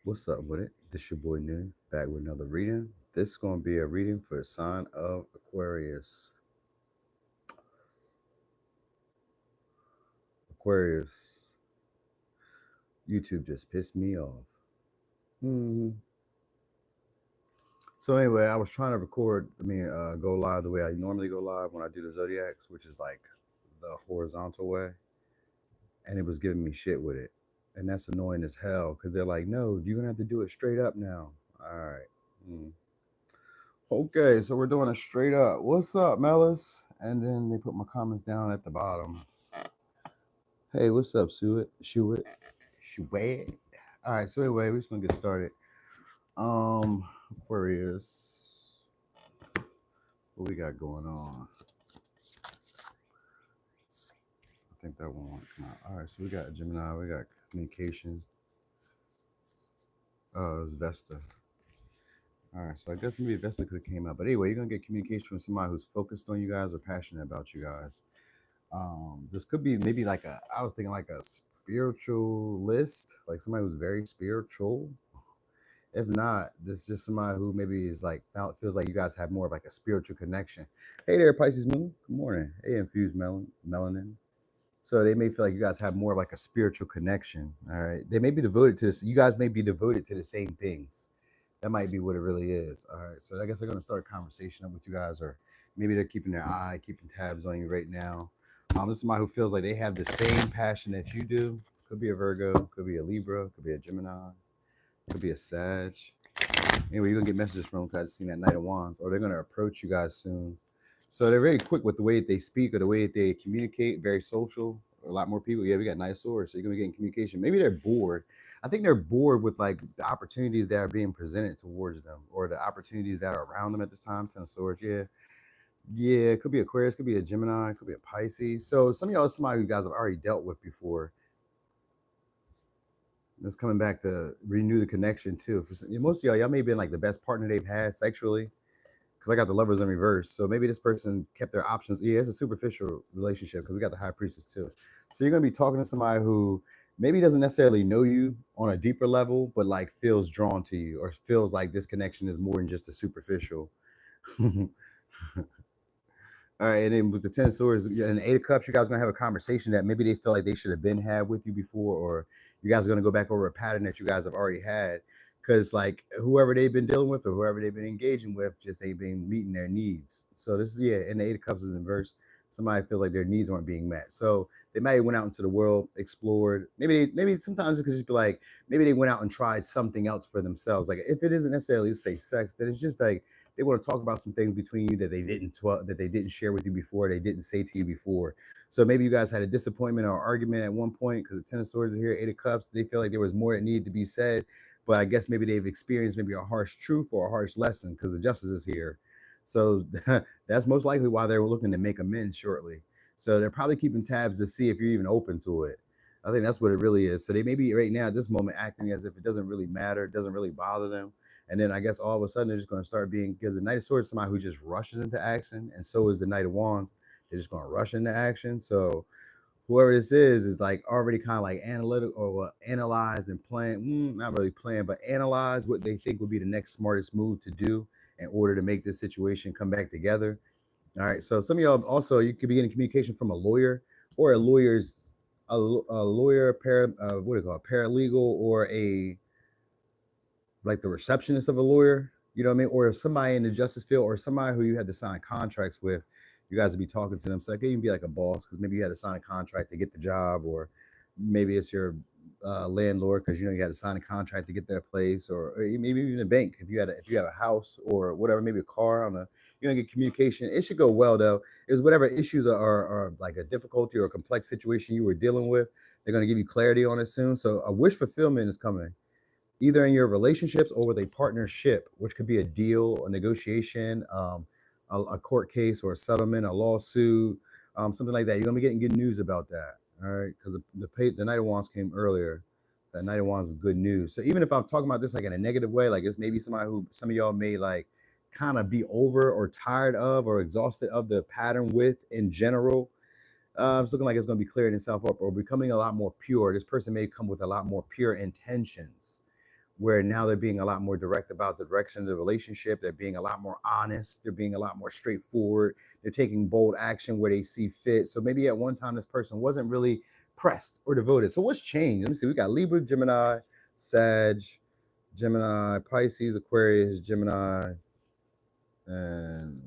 What's up with it? This your boy New back with another reading. This is gonna be a reading for the sign of Aquarius. Aquarius, YouTube just pissed me off. hmm So anyway, I was trying to go live the way I normally go live when I do the zodiacs, which is like the horizontal way, and it was giving me shit with it, and that's annoying as hell because they're like, "No, you're gonna have to do it straight up now." All right. Mm. Okay, so we're doing it straight up. What's up, Mellis? And then they put my comments down at the bottom. Hey, what's up, Suet? Shuet? Shuet? All right, so anyway, we're just gonna get started. Aquarius, what we got going on? I think that one won't come out. All right, so we got Gemini, we got communication. Oh, it was Vesta. All right, so I guess maybe Vesta could have came out, but anyway, you're gonna get communication from somebody who's focused on you guys or passionate about you guys. This could be maybe like I was thinking like a spiritualist, like somebody who's very spiritual. If not, this is just somebody who maybe is like feels like you guys have more of like a spiritual connection. Hey there, Pisces Moon. Good morning. Hey, infused melanin. So they may feel like you guys have more of like a spiritual connection. All right. They may be devoted to this. You guys may be devoted to the same things. That might be what it really is. All right. So I guess they're gonna start a conversation up with you guys, or maybe they're keeping their eye, keeping tabs on you right now. This is somebody who feels like they have the same passion that you do. Could be a Virgo, could be a Libra, could be a Gemini, could be a Sag. Anyway, you're gonna get messages from them because I just seen that Knight of Wands, or they're gonna approach you guys soon. So they're very quick with the way that they speak or the way that they communicate, very social. A lot more people. Yeah, we got Knight of Swords, so you're gonna be getting communication. Maybe they're bored. I think they're bored with like the opportunities that are being presented towards them or the opportunities that are around them at this time. Ten of Swords, yeah. Yeah, it could be Aquarius, could be a Gemini, could be a Pisces. So some of y'all is somebody who you guys have already dealt with before. It's coming back to renew the connection too. Most of y'all may have been like the best partner they've had sexually, because I got the lovers in reverse. So maybe this person kept their options. Yeah, it's a superficial relationship because we got the high priestess too. So you're gonna be talking to somebody who maybe doesn't necessarily know you on a deeper level, but like feels drawn to you or feels like this connection is more than just a superficial. All right, and then with the Ten of Swords and the Eight of Cups, you guys are gonna have a conversation that maybe they feel like they should have been had with you before, or you guys are gonna go back over a pattern that you guys have already had, because like whoever they've been dealing with or whoever they've been engaging with just ain't been meeting their needs. So this is and the Eight of Cups is in verse. Somebody feels like their needs weren't being met, so they might have went out into the world, explored. Maybe sometimes it could just be like maybe they went out and tried something else for themselves. Like if it isn't necessarily say sex, then it's just like they want to talk about some things between you that they didn't share with you before, they didn't say to you before. So maybe you guys had a disappointment or argument at one point because the Ten of Swords is here, Eight of Cups. They feel like there was more that needed to be said, but I guess maybe they've experienced maybe a harsh truth or a harsh lesson because the Justice is here. So that's most likely why they're looking to make amends shortly. So they're probably keeping tabs to see if you're even open to it. I think that's what it really is. So they may be right now at this moment acting as if it doesn't really matter, it doesn't really bother them, and then I guess all of a sudden they're just going to start being, because the Knight of Swords is somebody who just rushes into action, and so is the Knight of Wands. They're just going to rush into action. So whoever this is like already kind of like analytic or analyzed and plan, not really plan, but analyze what they think would be the next smartest move to do in order to make this situation come back together. All right. So some of y'all also you could be getting communication from a lawyer or a lawyer, what do you call it, paralegal, or a like the receptionist of a lawyer, you know what I mean? Or somebody in the justice field or somebody who you had to sign contracts with. You guys would be talking to them. So it could even be like a boss because maybe you had to sign a contract to get the job, or maybe it's your landlord because you had to sign a contract to get their place, or maybe even a bank if you have a house or whatever, maybe a car on the. You're gonna get communication. It should go well though. Is whatever issues are like a difficulty or a complex situation you were dealing with, they're gonna give you clarity on it soon. So a wish fulfillment is coming either in your relationships or with a partnership, which could be a deal, a negotiation, a court case or a settlement, a lawsuit, something like that. You're gonna be getting good news about that, all right? Because the Knight of Wands came earlier. That Knight of Wands is good news. So even if I'm talking about this like in a negative way, like it's maybe somebody who some of y'all may like kind of be over or tired of or exhausted of the pattern with in general. It's looking like it's going to be clearing itself up or becoming a lot more pure. This person may come with a lot more pure intentions, where now they're being a lot more direct about the direction of the relationship. They're being a lot more honest. They're being a lot more straightforward. They're taking bold action where they see fit. So maybe at one time this person wasn't really pressed or devoted. So what's changed? Let me see. We got Libra, Gemini, Sag, Gemini, Pisces, Aquarius, Gemini, and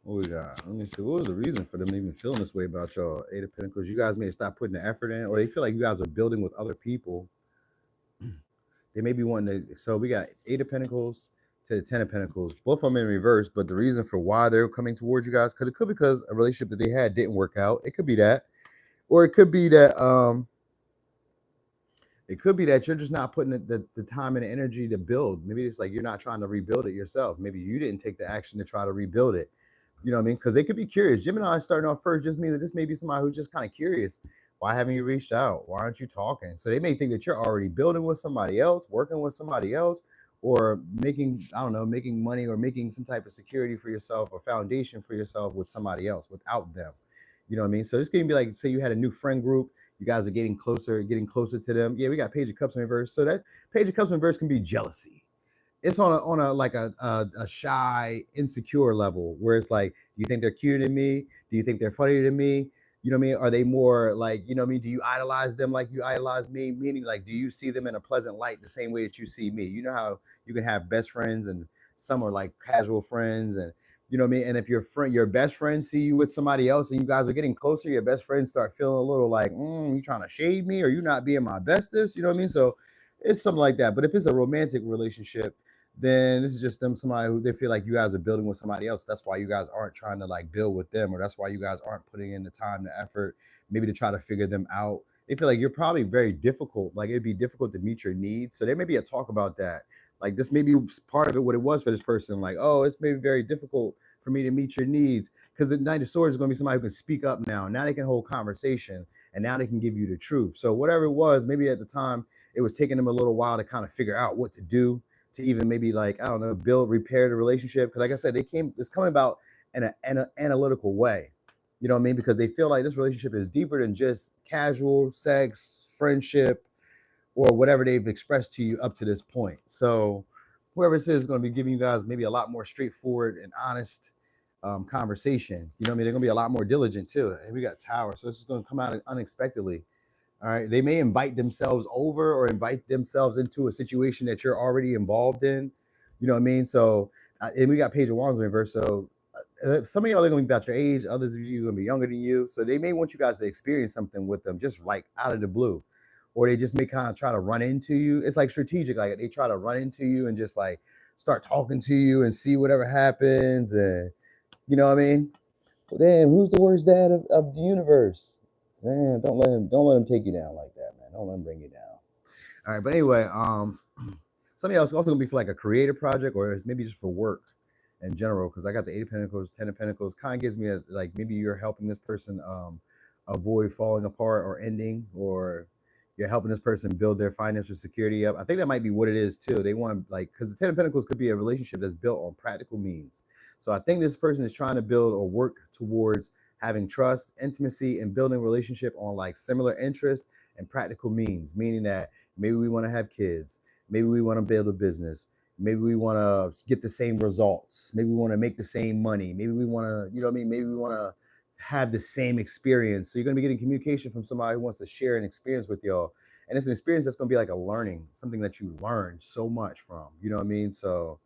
what we got? Let me see. What was the reason for them even feeling this way about y'all? Eight of Pentacles. You guys may stop putting the effort in, or they feel like you guys are building with other people. They may be wanting to. So we got Eight of Pentacles to the Ten of Pentacles. Both of them in reverse. But the reason for why they're coming towards you guys, because it could be because a relationship that they had didn't work out. It could be that, or it could be that you're just not putting the time and the energy to build. Maybe it's like you're not trying to rebuild it yourself. Maybe you didn't take the action to try to rebuild it. You know what I mean? Because they could be curious. Gemini starting off first just means that this may be somebody who's just kind of curious. Why haven't you reached out? Why aren't you talking? So they may think that you're already building with somebody else, working with somebody else, or making, I don't know, making money or making some type of security for yourself or foundation for yourself with somebody else without them. You know what I mean? So this can be like, say you had a new friend group, you guys are getting closer to them. Yeah, we got Page of Cups in reverse. So that Page of Cups in reverse can be jealousy. It's on a like a shy, insecure level where it's like, do you think they're cuter than me? Do you think they're funnier than me? You know what I mean? Are they more like, you know what I mean? Do you idolize them like you idolize me? Meaning, like, do you see them in a pleasant light the same way that you see me? You know how you can have best friends and some are like casual friends, and you know what I mean? And if your best friend see you with somebody else and you guys are getting closer, your best friends start feeling a little like, you trying to shade me or you not being my bestest? You know what I mean? So it's something like that. But if it's a romantic relationship, then this is just them, somebody who they feel like you guys are building with somebody else. That's why you guys aren't trying to like build with them, or that's why you guys aren't putting in the time, the effort, maybe to try to figure them out. They feel like you're probably very difficult. Like it'd be difficult to meet your needs. So there may be a talk about that. Like this may be part of it, what it was for this person. Like, oh, it's maybe very difficult for me to meet your needs. Because the Knight of Swords is going to be somebody who can speak up now. Now they can hold conversation and now they can give you the truth. So whatever it was, maybe at the time it was taking them a little while to kind of figure out what to do to even maybe like, I don't know, build, repair the relationship. Because like I said, it's coming about in an analytical way. You know what I mean? Because they feel like this relationship is deeper than just casual sex, friendship, or whatever they've expressed to you up to this point. So whoever it is going to be giving you guys maybe a lot more straightforward and honest conversation. You know what I mean? They're going to be a lot more diligent too. And we got Tower. So this is going to come out unexpectedly. All right. They may invite themselves over or invite themselves into a situation that you're already involved in. You know what I mean? So, and we got Page of Wands in reverse. So, some of y'all are going to be about your age. Others of you are going to be younger than you. So, they may want you guys to experience something with them just like out of the blue. Or they just may kind of try to run into you. It's like strategic. Like they try to run into you and just like start talking to you and see whatever happens. And, you know what I mean? Well, damn, who's the worst dad of the universe? Damn, don't let him take you down like that, man. Don't let him bring you down. All right, but anyway, some of y'all is also gonna be for like a creative project, or it's maybe just for work in general. Because I got the Eight of Pentacles, Ten of Pentacles, kind of gives me a like maybe you're helping this person avoid falling apart or ending, or you're helping this person build their financial security up. I think that might be what it is too. They want to like, because the Ten of Pentacles could be a relationship that's built on practical means. So I think this person is trying to build or work towards having trust, intimacy, and building a relationship on like similar interests and practical means, meaning that maybe we want to have kids, maybe we want to build a business, maybe we want to get the same results, maybe we want to make the same money, maybe we want to, you know what I mean, maybe we want to have the same experience. So you're going to be getting communication from somebody who wants to share an experience with y'all. And it's an experience that's going to be like a learning, something that you learn so much from, you know what I mean? So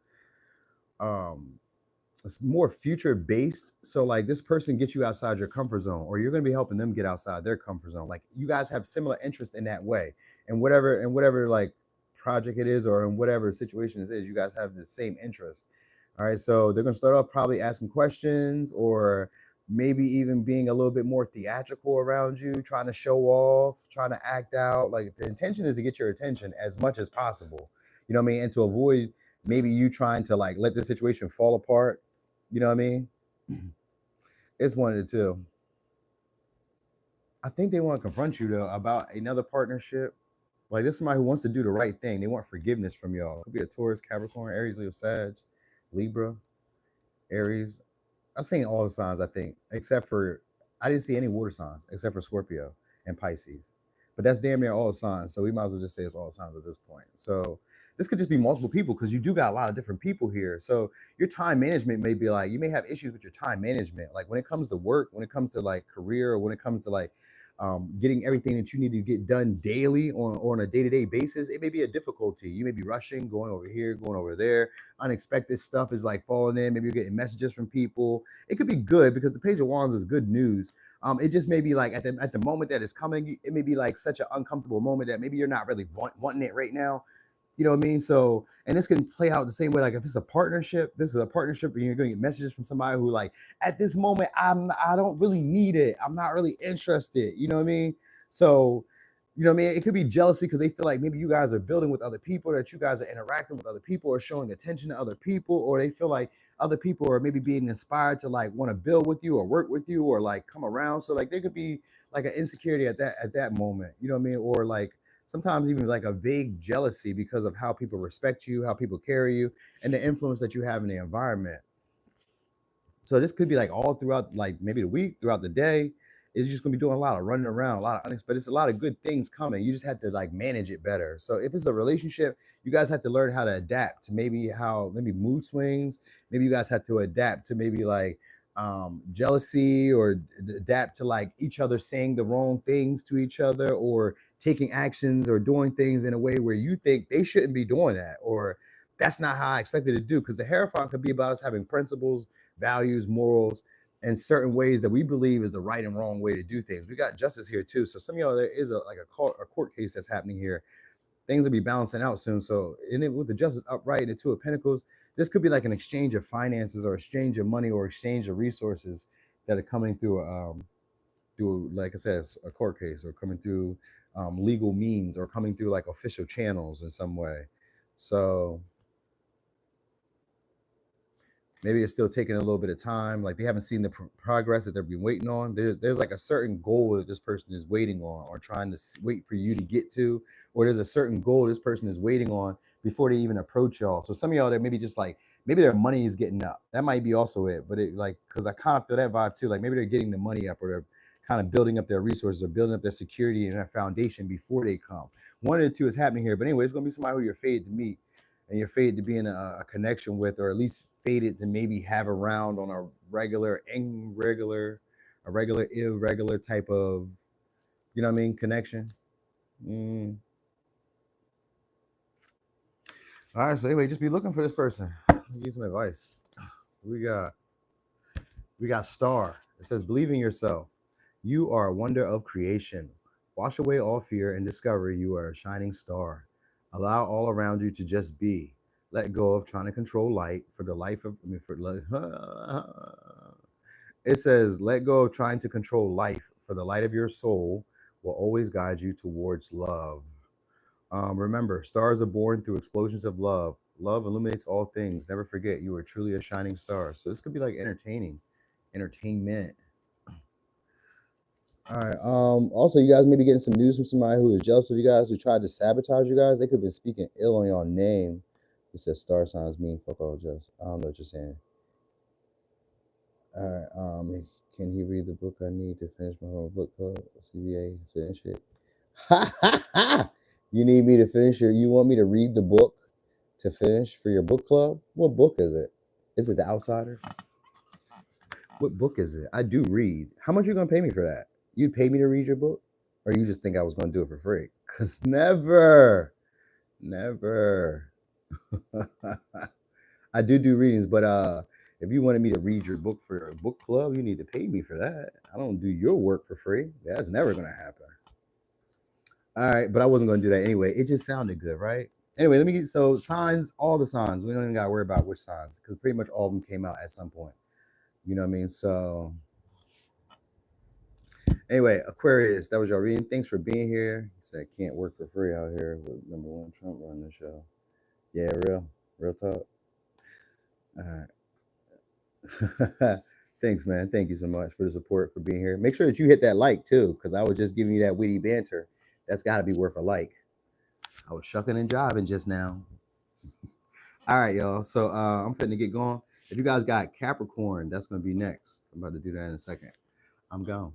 it's more future based. So like this person gets you outside your comfort zone, or you're going to be helping them get outside their comfort zone. Like you guys have similar interest in that way. And whatever like project it is, or in whatever situation it is, you guys have the same interest. All right. So they're going to start off probably asking questions, or maybe even being a little bit more theatrical around you, trying to show off, trying to act out. Like the intention is to get your attention as much as possible. You know what I mean? And to avoid maybe you trying to like let the situation fall apart. You know what I mean? It's one of the two. I think they want to confront you though about another partnership. Like this is somebody who wants to do the right thing. They want forgiveness from y'all. Could be a Taurus, Capricorn, Aries, Leo, Sag, Libra, Aries. I've seen all the signs, I think, except for I didn't see any water signs except for Scorpio and Pisces. But that's damn near all the signs. So we might as well just say it's all the signs at this point. So this could just be multiple people because you do got a lot of different people here. So your time management may be like, you may have issues with your time management. Like when it comes to work, when it comes to like career, or when it comes to like getting everything that you need to get done daily or on a day-to-day basis, it may be a difficulty. You may be rushing, going over here, going over there. Unexpected stuff is like falling in. Maybe you're getting messages from people. It could be good because the Page of Wands is good news. It just may be like at the moment that it's coming, it may be like such an uncomfortable moment that maybe you're not really wanting it right now. You know what I mean? So, and this can play out the same way. Like if it's a partnership, this is a partnership, and you're going to get messages from somebody who, like, at this moment, I don't really need it. I'm not really interested. You know what I mean? So, you know what I mean? It could be jealousy because they feel like maybe you guys are building with other people, that you guys are interacting with other people, or showing attention to other people, or they feel like other people are maybe being inspired to like want to build with you or work with you or like come around. So like there could be like an insecurity at that moment. You know what I mean? Or like sometimes even like a vague jealousy because of how people respect you, how people carry you, and the influence that you have in the environment. So this could be like all throughout, like maybe the week, throughout the day. It's just gonna be doing a lot of running around, a lot of unexpected. It's a lot of good things coming. You just have to like manage it better. So if it's a relationship, you guys have to learn how to adapt to maybe mood swings. Maybe you guys have to adapt to maybe like jealousy, or adapt to like each other saying the wrong things to each other, or taking actions or doing things in a way where you think they shouldn't be doing that, or that's not how I expected to do. Because the Hierophant could be about us having principles, values, morals, and certain ways that we believe is the right and wrong way to do things. We got justice here too. So some of y'all, there is a court case that's happening here. Things will be balancing out soon. So in it, with the justice upright and the Two of Pentacles, this could be like an exchange of finances, or exchange of money, or exchange of resources that are coming through, like I said, a court case, or coming through legal means, or coming through like official channels in some way. So maybe it's still taking a little bit of time. Like they haven't seen the progress that they've been waiting on. There's like a certain goal that this person is waiting on, or trying to wait for you to get to, or there's a certain goal this person is waiting on before they even approach y'all. So some of y'all, that maybe just like maybe their money is getting up. That might be also it. But it like, because I kind of feel that vibe too. Like maybe they're getting the money up, or they're kind of building up their resources, or building up their security and their foundation before they come. One of the two is happening here. But anyway, it's gonna be somebody who you're fated to meet, and you're fated to be in a connection with, or at least fated to maybe have around on a regular, irregular type of, you know what I mean, connection. Mm. All right, so anyway, just be looking for this person. Give you some advice. We got Star. It says, believe in yourself. You are a wonder of creation. Wash away all fear and discover you are a shining star. Allow all around you to just be. Let go of trying to control light for the life of, it says, let go of trying to control life, for the light of your soul will always guide you towards love. Remember, stars are born through explosions of love. Love illuminates all things. Never forget, you are truly a shining star. So this could be like entertainment. All right. Also, you guys may be getting some news from somebody who is jealous of you guys, who tried to sabotage you guys. They could have been speaking ill on your name. It says star signs mean fuck all, just. I don't know what you're saying. All right. Can he read the book I need to finish my whole book club? CBA, finish it. Ha ha ha! You need me to finish you want me to read the book to finish for your book club? What book is it? Is it The Outsiders? What book is it? I do read. How much are you gonna pay me for that? You'd pay me to read your book? Or you just think I was gonna do it for free? Cause never. I do readings, but if you wanted me to read your book for a book club, you need to pay me for that. I don't do your work for free. That's never gonna happen. All right, but I wasn't gonna do that anyway. It just sounded good, right? Anyway, let me get so signs, all the signs. We don't even gotta worry about which signs, because pretty much all of them came out at some point. You know what I mean? So anyway, Aquarius, that was your reading. Thanks for being here. He said can't work for free out here with number one Trump running the show. Yeah, real talk. All right. Thanks, man. Thank you so much for the support, for being here. Make sure that you hit that like too, because I was just giving you that witty banter. That's got to be worth a like. I was shucking and jiving just now. All right, y'all. So I'm finna get going. If you guys got Capricorn, that's gonna be next. I'm about to do that in a second. I'm gone.